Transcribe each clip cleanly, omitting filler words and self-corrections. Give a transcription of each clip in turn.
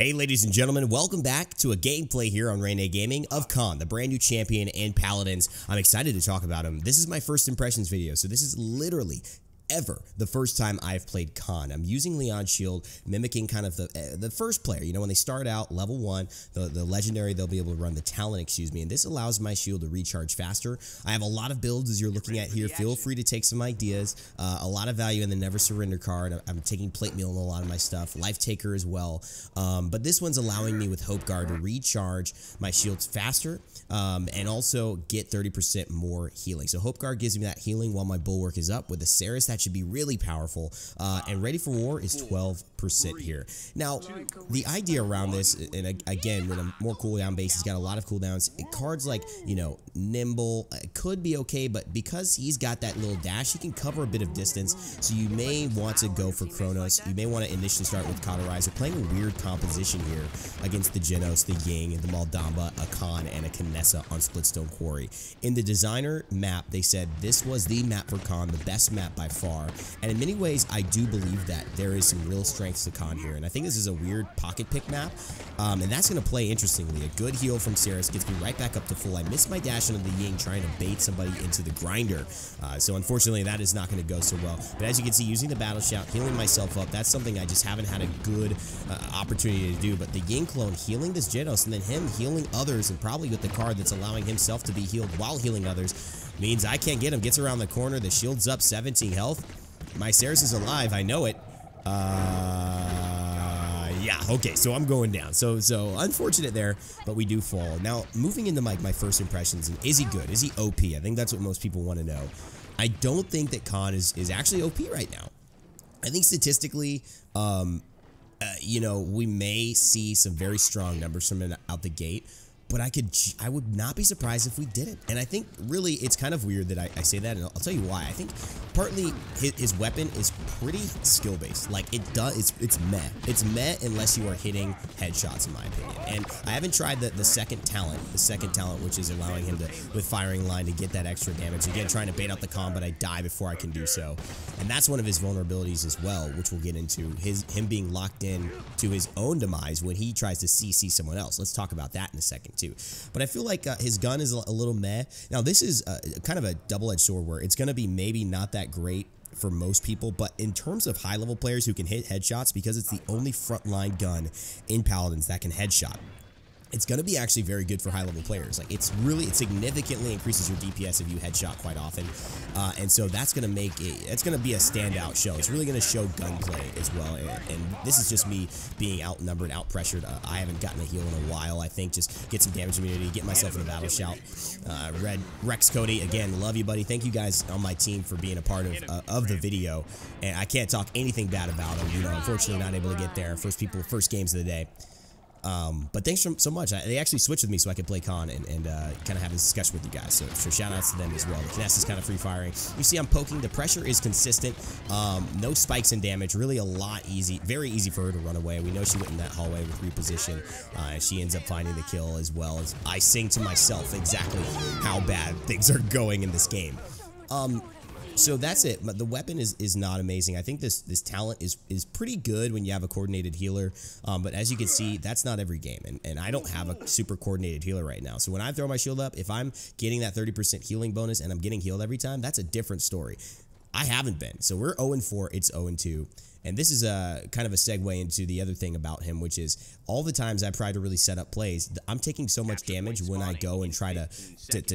Hey ladies and gentlemen, welcome back to a gameplay here on Raynday Gaming of Khan, the brand new champion in Paladins. I'm excited to talk about him. This is my first impressions video, so this is literally ever the first time I've played Khan. I'm using Lian Shield, mimicking kind of the first player. You know, when they start out level 1, the legendary, they'll be able to run the talent, and this allows my shield to recharge faster. I have a lot of builds as you're looking at here. Feel free to take some ideas. A lot of value in the Never Surrender card. I'm taking plate meal in a lot of my stuff. Life Taker as well. But this one's allowing me with Hope Guard to recharge my shields faster and also get 30% more healing. So Hope Guard gives me that healing while my Bulwark is up. With the Ceres, that should be really powerful. And Ready for War is 12% here. Now, the idea around this, and again, with a more cooldown base, he's got a lot of cooldowns. Cards like, you know, Nimble could be okay, but because he's got that little dash, he can cover a bit of distance. So you may want to go for Chronos. You may want to initially start with Cauterizer, playing a weird composition here against the Genos, the Ying, the Maldamba, a Khan, and a Kinessa on Splitstone Quarry. In the designer map, they said this was the map for Khan, the best map by far. And in many ways, I do believe that there is some real strength to Khan here. And I think this is a weird pocket pick map. And that's going to play interestingly. A good heal from Ceres gets me right back up to full. I missed my dash into the Ying trying to bait somebody into the grinder. So unfortunately, that is not going to go so well. But as you can see, using the battle shout, healing myself up, that's something I just haven't had a good opportunity to do. But the Ying clone healing this Genos and then him healing others, and probably with the card that's allowing himself to be healed while healing others, means I can't get him. Gets around the corner, the shield's up 17 health. My Ceres is alive, I know it. Yeah, okay, so I'm going down. So unfortunate there, but we do fall. Now, moving into my first impressions, is he good? Is he OP? I think that's what most people want to know. I don't think that Khan is actually OP right now. I think statistically, you know, we may see some very strong numbers from him out the gate, but I would not be surprised if we didn't. And I think really it's kind of weird that I say that, and I'll tell you why. I think partly his weapon is pretty skill based. Like it's meh. It's meh unless you are hitting headshots, in my opinion. And I haven't tried the second talent, which is allowing him to, with firing line, to get that extra damage. Again, trying to bait out the comb, but I die before I can do so. And that's one of his vulnerabilities as well, which we'll get into, him being locked in to his own demise when he tries to CC someone else. Let's talk about that in a second too. But I feel like his gun is a little meh. Now, this is kind of a double-edged sword where it's going to be maybe not that great for most people, but in terms of high-level players who can hit headshots, because it's the only frontline gun in Paladins that can headshot, it's going to be actually very good for high-level players. Like, it significantly increases your DPS if you headshot quite often. And so that's going to make it's going to be a standout show. It's really going to show gunplay as well. And this is just me being outnumbered, out-pressured. I haven't gotten a heal in a while. I think just get some damage immunity, get myself in a battle shout. Red Rex Cody, again, love you, buddy. Thank you guys on my team for being a part of the video. And I can't talk anything bad about them. You know, unfortunately, not able to get there. First games of the day. But thanks so much. They actually switched with me so I could play Khan and kind of have this discussion with you guys. So shout outs to them as well. The Kinessa is kind of free firing. You see I'm poking. The pressure is consistent. No spikes in damage. Really a lot easy. Very easy for her to run away. We know she went in that hallway with reposition. She ends up finding the kill, as well as I sing to myself exactly how bad things are going in this game. So that's it. But the weapon is not amazing. I think this talent is pretty good when you have a coordinated healer. But as you can see, that's not every game. And I don't have a super coordinated healer right now. So when I throw my shield up, if I'm getting that 30% healing bonus and I'm getting healed every time, that's a different story. I haven't been. So we're 0-4. It's 0-2. And this is kind of a segue into the other thing about him, which is all the times I try to really set up plays, I'm taking so much damage when I go and try to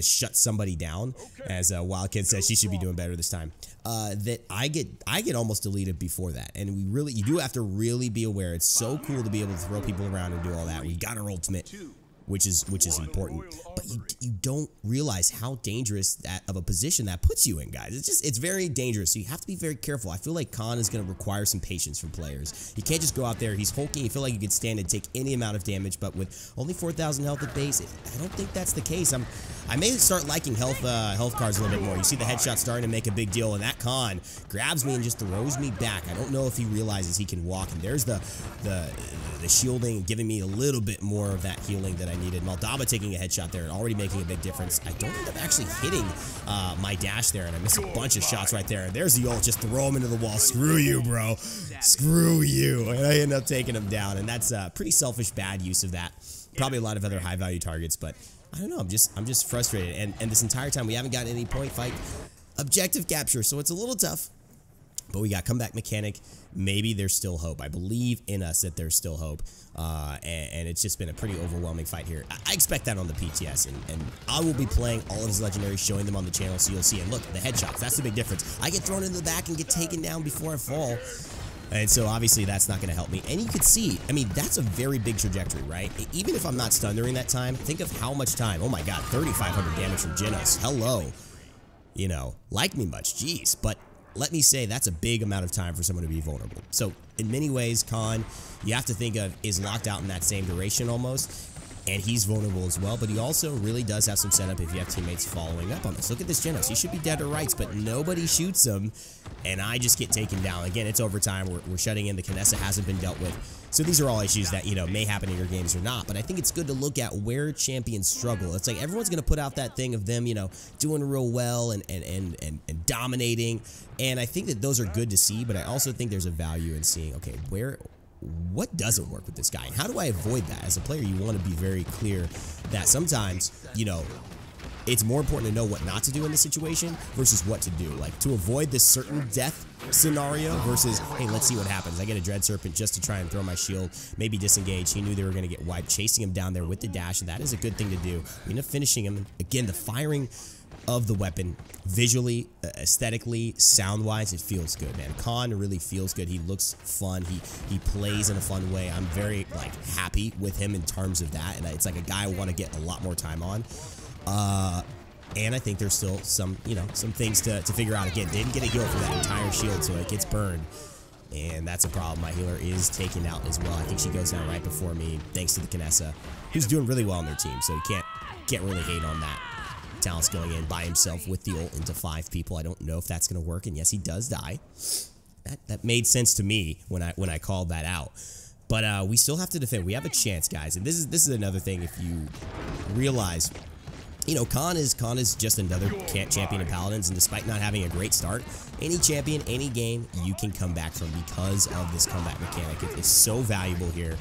shut somebody down, as Wildkid says she should be doing better this time, that I get almost deleted before that. And you do have to really be aware. It's so cool to be able to throw people around and do all that. We got our ultimate, which is important, but you don't realize how dangerous that of a position that puts you in, guys. It's very dangerous, so you have to be very careful. I feel like Khan is going to require some patience from players. You can't just go out there, he's hulking, you feel like you could stand and take any amount of damage, but with only 4,000 health at base, I don't think that's the case. I may start liking health cards a little bit more. You see the headshot starting to make a big deal, and that Khan grabs me and just throws me back. I don't know if he realizes he can walk, and there's the shielding, giving me a little bit more of that healing that I needed. Maldaba taking a headshot there and already making a big difference. I don't end up actually hitting my dash there, and I missed a bunch of shots right there. And there's the ult, just throw him into the wall. Screw you, bro. Screw you. And I end up taking him down, and that's a pretty selfish, bad use of that. Probably a lot of other high-value targets, but I don't know. I'm just frustrated, and this entire time we haven't gotten any point fight objective capture, so it's a little tough. But we got comeback mechanic. Maybe there's still hope. I believe in us that there's still hope. And it's just been a pretty overwhelming fight here. I expect that on the PTS. And I will be playing all of his legendaries, showing them on the channel, so you'll see. And look, the headshots. That's the big difference. I get thrown into the back and get taken down before I fall. And so, obviously, that's not going to help me. And you can see, I mean, that's a very big trajectory, right? Even if I'm not stunned during that time, think of how much time. Oh, my God, 3,500 damage from Genos. Hello. You know, like me much. Jeez. But let me say that's a big amount of time for someone to be vulnerable. So in many ways, Khan, you have to think of is locked out in that same duration almost, and he's vulnerable as well, but he also really does have some setup if you have teammates following up on this. Look at this Genos. He should be dead to rights, but nobody shoots him, and I just get taken down. Again, it's overtime. We're shutting in. The Kinessa hasn't been dealt with. So these are all issues that, you know, may happen in your games or not, but I think it's good to look at where champions struggle. It's like everyone's going to put out that thing of them, you know, doing real well and dominating, and I think that those are good to see, but I also think there's a value in seeing, okay, what doesn't work with this guy, and how do I avoid that? As a player, you want to be very clear that sometimes, you know, it's more important to know what not to do in this situation versus what to do. Like, to avoid this certain death scenario versus, hey, let's see what happens. I get a Dread Serpent just to try and throw my shield, maybe disengage. He knew they were going to get wiped, chasing him down there with the dash, and that is a good thing to do. We end up finishing him. Again, the firing of the weapon, visually, aesthetically, sound-wise, it feels good, man. Khan really feels good. He looks fun. He plays in a fun way. I'm very, like, happy with him in terms of that, and it's like a guy I want to get a lot more time on. And I think there's still some, you know, some things to figure out. Again, didn't get a heal for that entire shield, so it gets burned. And that's a problem. My healer is taken out as well. I think she goes down right before me, thanks to the Kinessa, who's doing really well on their team, so you can't really hate on that. Talent's going in by himself with the ult into 5 people. I don't know if that's going to work, and yes, he does die. That made sense to me when I called that out. But we still have to defend. We have a chance, guys, and this is another thing. If you realize, you know, Khan is just another champion in Paladins, and despite not having a great start, any champion, any game, you can come back from because of this comeback mechanic. It is so valuable here.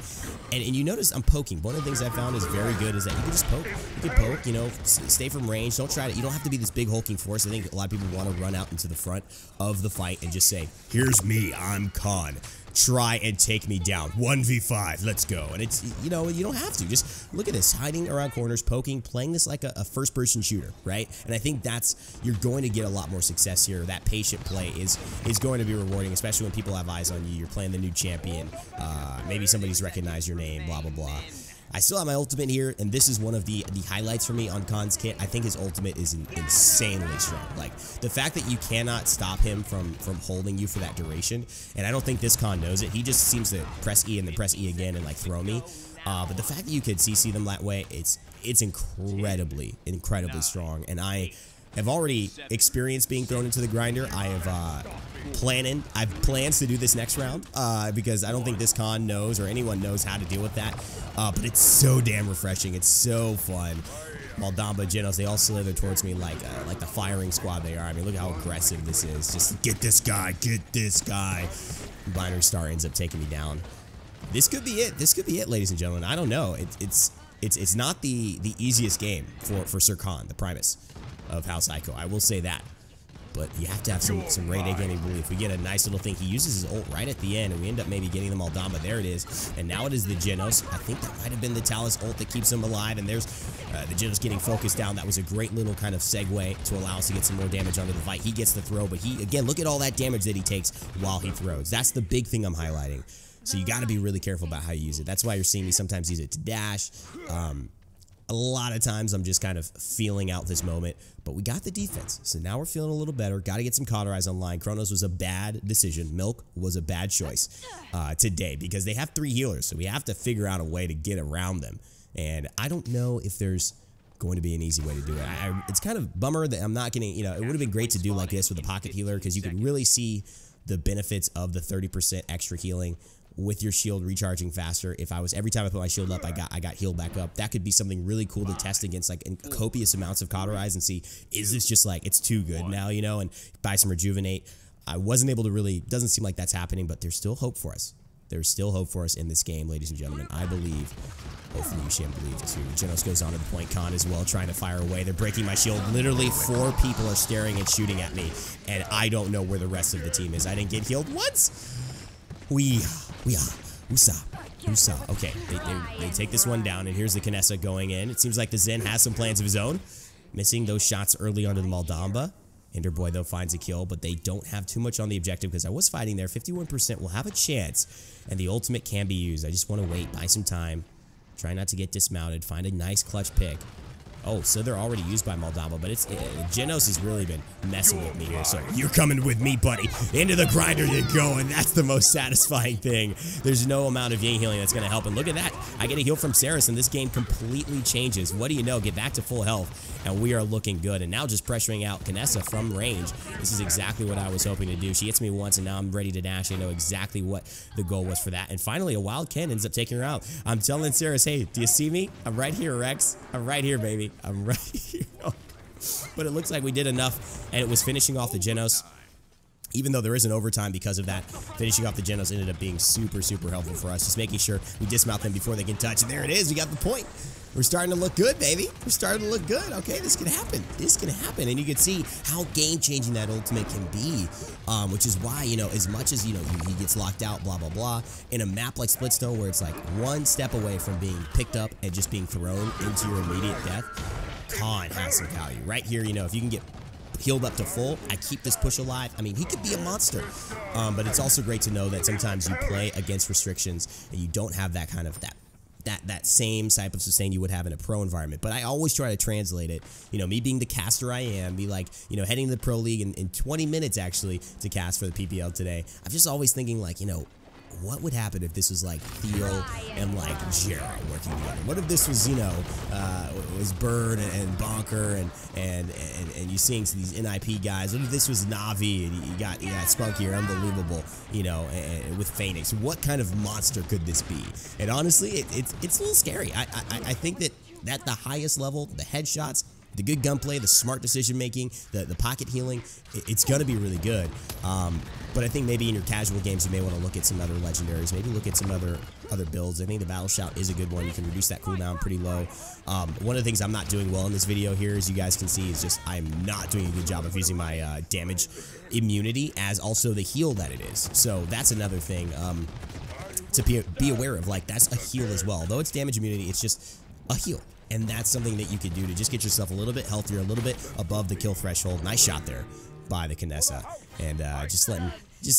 And you notice I'm poking. One of the things I found is very good is that you can just poke. You can poke, you know, stay from range. Don't try to, you don't have to be this big hulking force. I think a lot of people want to run out into the front of the fight and just say, here's me, I'm Khan. Try and take me down. 1v5, let's go. And it's, you know, you don't have to. Just look at this, hiding around corners, poking, playing this like a first-person shooter, right? And I think you're going to get a lot more success here. That patient play is going to be rewarding, especially when people have eyes on you. You're playing the new champion. Maybe somebody's recognized your name, blah, blah, blah. I still have my ultimate here, and this is one of the highlights for me on Khan's kit. I think his ultimate is insanely strong. Like, the fact that you cannot stop him from holding you for that duration, and I don't think this Khan knows it. He just seems to press E and then press E again and, like, throw me. But the fact that you could CC them that way, it's incredibly strong, and I have already experienced being thrown into the grinder. I have plans to do this next round because I don't think this Khan knows or anyone knows how to deal with that. But it's so damn refreshing. It's so fun. Maldaba, Genos, they all slither towards me like the firing squad they are. I mean, look how aggressive this is. Just get this guy, get this guy. Binary Star ends up taking me down. This could be it. This could be it, ladies and gentlemen. I don't know. It's not the easiest game for Sir Khan, the Primus of House Aico. I will say that. But you have to have some Raynday gaming belief. We get a nice little thing. He uses his ult right at the end, and we end up maybe getting the Maldaba. There it is. And now it is the Genos. I think that might have been the Talus ult that keeps him alive, and there's the Genos getting focused down. That was a great little kind of segue to allow us to get some more damage onto the fight. He gets the throw, but he, again, look at all that damage that he takes while he throws. That's the big thing I'm highlighting. So you got to be really careful about how you use it. That's why you're seeing me sometimes use it to dash. A lot of times I'm just kind of feeling out this moment, but we got the defense. So now we're feeling a little better. Got to get some cauterize online. Chronos was a bad decision. Milk was a bad choice today because they have 3 healers, so we have to figure out a way to get around them. And I don't know if there's going to be an easy way to do it. It's kind of bummer that I'm not getting, you know, it would have been great to do like this with a pocket healer because you could really see the benefits of the 30% extra healing with your shield recharging faster. If I was, every time I put my shield up, I got healed back up. That could be something really cool to test against like in copious amounts of cauterize and see, is this just like, it's too good now, you know, and buy some rejuvenate. I wasn't able to really, doesn't seem like that's happening, but there's still hope for us. There's still hope for us in this game, ladies and gentlemen. I believe. Hopefully you shan't believe too. Genos goes on to the point. Khan as well, trying to fire away. They're breaking my shield. Literally 4 people are staring and shooting at me, and I don't know where the rest of the team is. I didn't get healed once. Usa. Okay, they take this one down, and here's the Kinessa going in. It seems like the Zen has some plans of his own. Missing those shots early onto the Maldamba. Hinderboy, though, finds a kill, but they don't have too much on the objective because I was fighting there. 51% will have a chance, and the ultimate can be used. I just want to wait, buy some time, try not to get dismounted, find a nice clutch pick. Oh, so they're already used by Maldamba, but Genos has really been messing with me here. So you're coming with me, buddy. Into the grinder you go, and that's the most satisfying thing. There's no amount of Ying healing that's going to help. And look at that. I get a heal from Saris, and this game completely changes. What do you know? Get back to full health, and we are looking good. And now just pressuring out Kinessa from range. This is exactly what I was hoping to do. She hits me once, and now I'm ready to dash. I know exactly what the goal was for that. And finally, a wild Ken ends up taking her out. I'm telling Saris, hey, do you see me? I'm right here, Rex. I'm right here, baby. I'm right here. But it looks like we did enough, and it was finishing off the Genos. Even though there is an overtime because of that, finishing off the Genos ended up being super, super helpful for us. Just making sure we dismount them before they can touch. And there it is. We got the point. We're starting to look good, baby. We're starting to look good. Okay, this can happen. This can happen. And you can see how game-changing that ultimate can be, which is why, you know, as much as, you know, he gets locked out, blah, blah, blah, in a map like Splitstone where it's like one step away from being picked up and just being thrown into your immediate death, Khan has some value. Right here, you know, if you can get healed up to full, I keep this push alive. I mean, he could be a monster, but it's also great to know that sometimes you play against restrictions and you don't have that kind of that same type of sustain you would have in a pro environment. But I always try to translate it, you know, me being the caster I am, be like, you know, heading to the pro league in 20 minutes actually to cast for the PPL today. I'm just always thinking like, you know, what would happen if this was like Theo and like Jared working together? What if this was, you know, was Bird and Bonker and you seeing these NIP guys? What if this was Navi and you got Spunky or Unbelievable, you know, and with Phoenix? What kind of monster could this be? And honestly, it's a little scary. I think that at the highest level, the headshots, the good gunplay, the smart decision making, the pocket healing, it's going to be really good. But I think maybe in your casual games you may want to look at some other legendaries, maybe look at some other builds. I think the Battle Shout is a good one. You can reduce that cooldown pretty low. One of the things I'm not doing well in this video here, as you guys can see, is just I'm not doing a good job of using my damage immunity as also the heal that it is. So that's another thing to be aware of. Like, that's a heal as well. Though it's damage immunity, it's just a heal. And that's something that you could do to just get yourself a little bit healthier, a little bit above the kill threshold. Nice shot there by the Kinessa. And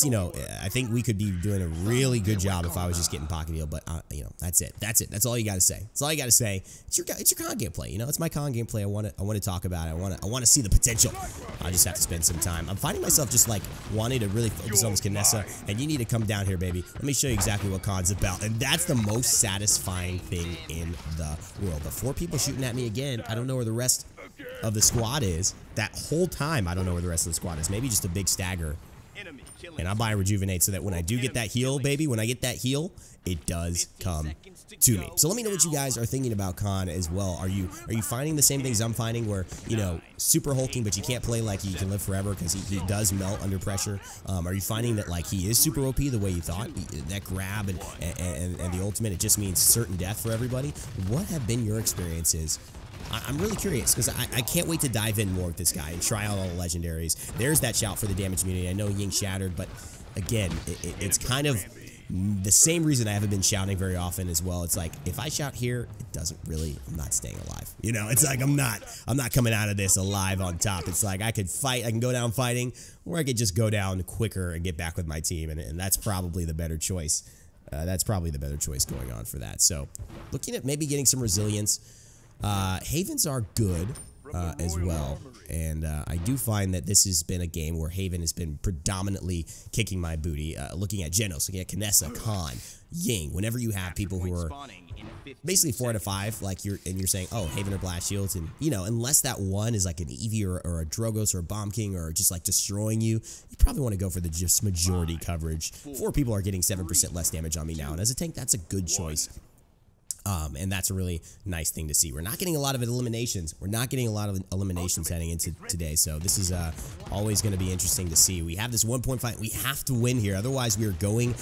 you know, I think we could be doing a really good job if I was just getting pocket heal. But, you know, that's it. That's it. That's all you got to say. That's all you got to say. It's your con gameplay, you know? It's my con gameplay. I want to talk about it. I want to see the potential. I just have to spend some time. I'm finding myself just, like, wanting to really focus on this Kinessa. And you need to come down here, baby. Let me show you exactly what con's about. And that's the most satisfying thing in the world. But 4 people shooting at me again. I don't know where the rest of the squad is. That whole time, I don't know where the rest of the squad is. Maybe just a big stagger. And I'm buying Rejuvenate so that when I do get that heal, baby, when I get that heal, it does come to me. So let me know what you guys are thinking about Con as well. Are you finding the same things I'm finding where, you know, super hulking, but you can't play like he can live forever because he does melt under pressure? Are you finding that, like, he is super OP the way you thought? That grab and the ultimate, it just means certain death for everybody? What have been your experiences? I'm really curious because I can't wait to dive in more with this guy and try out all the legendaries. There's that shout for the damage immunity. I know Ying shattered, but again, it's kind of the same reason I haven't been shouting very often as well. It's like, if I shout here, it doesn't really, I'm not staying alive. You know, it's like I'm not coming out of this alive on top. It's like I could fight, I can go down fighting, or I could just go down quicker and get back with my team, and that's probably the better choice. That's probably the better choice going on for that. So, looking at maybe getting some resilience. Havens are good. as well. And I do find that this has been a game where Haven has been predominantly kicking my booty. Looking at Genos, looking at Kinessa, Khan, Ying. Whenever you have people who are basically 4 out of 5, like you're saying, oh, Haven or Blast Shields, and you know, unless that one is like an Eevee or a Drogos or a Bomb King or just like destroying you, you probably want to go for the just majority coverage. 4 people are getting 7% less damage on me now, and as a tank, that's a good choice. And that's a really nice thing to see. We're not getting a lot of eliminations. We're not getting a lot of eliminations heading into today. So this is always going to be interesting to see. We have this 1.5. We have to win here. Otherwise, we are going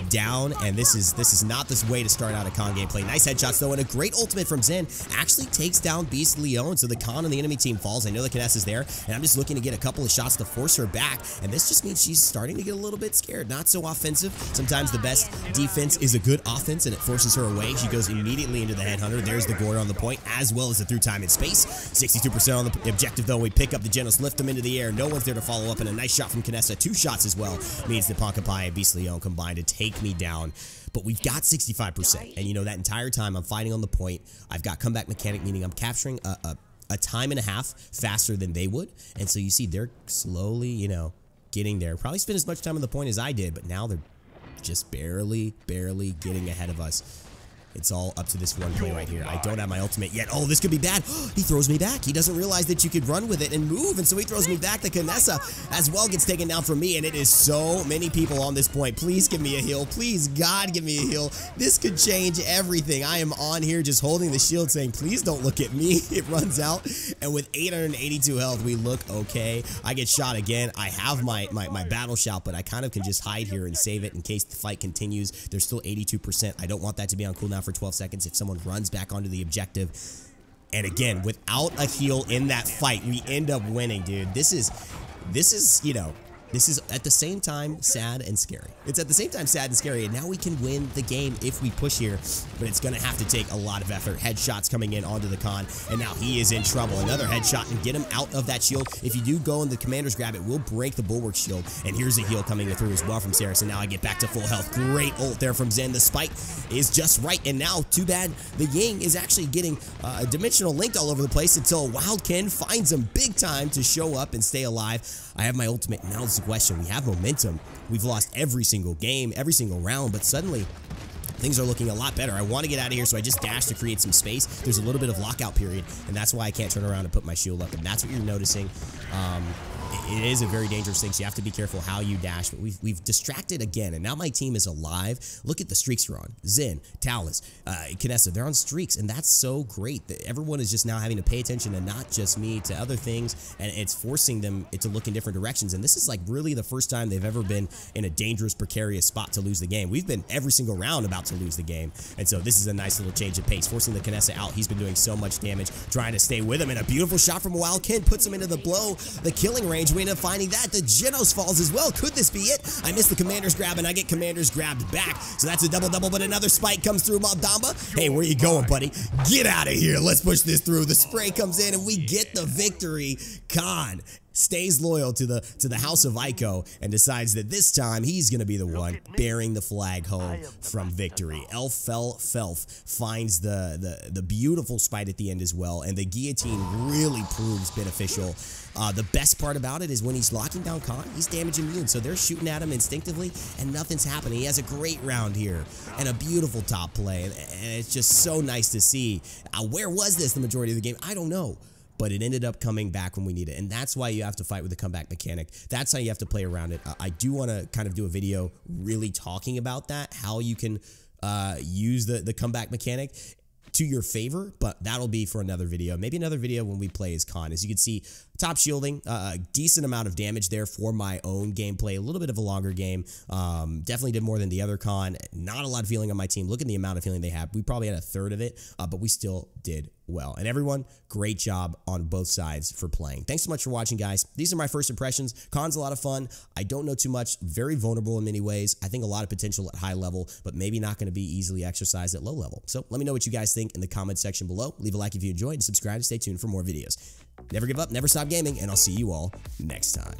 down. And this is not this way to start out a Khan gameplay. Nice headshots, though. And a great ultimate from Zen actually takes down Beast Leon. So the Khan on the enemy team falls. I know the Kinessa is there. And I'm just looking to get a couple of shots to force her back. And this just means she's starting to get a little bit scared. Not so offensive. Sometimes the best defense is a good offense, and it forces her away. She goes immediately into the headhunter. There's the Gore on the point, as well as the through time and space. 62% on the objective, though. We pick up the Genos, lift them into the air. No one's there to follow up, and a nice shot from Kinessa. 2 shots as well. Means that Ponkapai and Beast Leon combined to take me down. But we've got 65%. And, you know, that entire time I'm fighting on the point. I've got comeback mechanic, meaning I'm capturing a time and a half faster than they would. And so you see they're slowly, you know, getting there. Probably spent as much time on the point as I did, but now they're just barely getting ahead of us. It's all up to this one play right here. I don't have my ultimate yet. Oh, this could be bad. He throws me back. He doesn't realize that you could run with it and move, and so he throws me back. The Kinessa as well gets taken down from me, and it is so many people on this point. Please give me a heal. Please, God, give me a heal. This could change everything. I am on here just holding the shield saying, please don't look at me. It runs out, and with 882 health, we look okay. I get shot again. I have my battle shout, but I kind of can just hide here and save it in case the fight continues. There's still 82%. I don't want that to be on cooldown for 12 seconds if someone runs back onto the objective. And again, without a heal in that fight, we end up winning, dude. This is, you know, this is at the same time sad and scary. It's at the same time sad and scary, and now we can win the game if we push here, but it's going to have to take a lot of effort. Headshots coming in onto the Khan, and now he is in trouble. Another headshot and get him out of that shield. If you do go in the commander's grab, it will break the Bulwark Shield, and here's a heal coming through as well from Saris, and now I get back to full health. Great ult there from Zen. The spike is just right, and now, too bad, the Ying is actually getting a dimensional linked all over the place until Wildkin finds him big time to show up and stay alive. I have my ultimate. Now it's the question. We have momentum. We've lost every single game, every single round, but suddenly things are looking a lot better. I want to get out of here, so I just dash to create some space. There's a little bit of lockout period, and that's why I can't turn around and put my shield up, and that's what you're noticing. It is a very dangerous thing, so you have to be careful how you dash, but we've distracted again, and now my team is alive. Look at the streaks we're on. Zen, Talus, Kinessa, they're on streaks, and that's so great. Everyone is just now having to pay attention to not just me, to other things, and it's forcing them to look in different directions, and this is like really the first time they've ever been in a dangerous, precarious spot to lose the game. We've been every single round about to lose the game, and so this is a nice little change of pace, forcing the Kinessa out. He's been doing so much damage, trying to stay with him, and a beautiful shot from Wildkin puts him into the blow, the killing range. We end up finding that. The Genos falls as well. Could this be it? I missed the commander's grab, and I get commander's grabbed back. So that's a double-double, but another spike comes through Maldamba. Hey, where you going, buddy? Get out of here. Let's push this through. The spray comes in, and we get the victory. Khan stays loyal to the House of Aico and decides that this time he's going to be the one bearing the flag home from victory. Felf finds the beautiful spite at the end as well, and the guillotine really proves beneficial. The best part about it is when he's locking down Khan, he's damage immune, so they're shooting at him instinctively, and nothing's happening. He has a great round here, and a beautiful top play, and it's just so nice to see. Where was this the majority of the game? I don't know. But it ended up coming back when we need it, and that's why you have to fight with the comeback mechanic. That's how you have to play around it. I do want to kind of do a video really talking about that, how you can use the comeback mechanic to your favor, but that'll be for another video. Maybe another video when we play as Khan. As you can see, top shielding, a decent amount of damage there for my own gameplay. A little bit of a longer game. Definitely did more than the other Khan. Not a lot of healing on my team. Look at the amount of healing they have. We probably had a third of it, but we still did well. And everyone, great job on both sides for playing. Thanks so much for watching, guys. These are my first impressions. Khan's a lot of fun. I don't know too much. Very vulnerable in many ways. I think a lot of potential at high level, but maybe not going to be easily exercised at low level. So let me know what you guys think in the comment section below. Leave a like if you enjoyed, and subscribe to stay tuned for more videos. Never give up, never stop gaming, and I'll see you all next time.